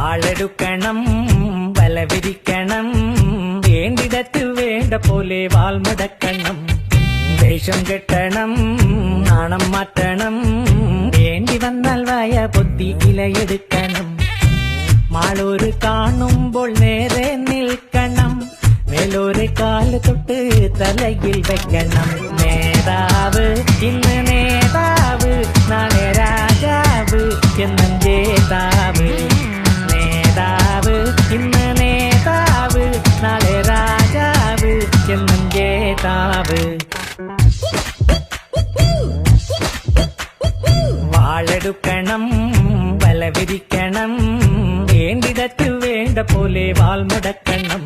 വാളെടുക്കണം വലവിരിക്കണം വേണ്ടിടത്ത് വേണ്ട പോലെ വാൾമുടക്കണം വേഷം കെട്ടണം നാണം മാറ്റണം വേണ്ടി വന്നാൽ വായ പൊത്തി ഇലയെടുക്കണം മാളൂര് കാണുമ്പോൾ നേരെ നിൽക്കണം മേലോര് കാല് തൊട്ട് തലയിൽ വെക്കണം നേതാവ് ഇന്ന് നേതാവ് നാളെ രാജാവ് എന്നും ജേതാവ് നേതാവ് ഇന്ന് നേതാവ് നാളെ രാജാവ് എന്നും ജേതാവ് വാളെടുക്കണം വലവിരിക്കണം വേണ്ടിടത്ത് വേണ്ട പോലെ വാൾമുടക്കണം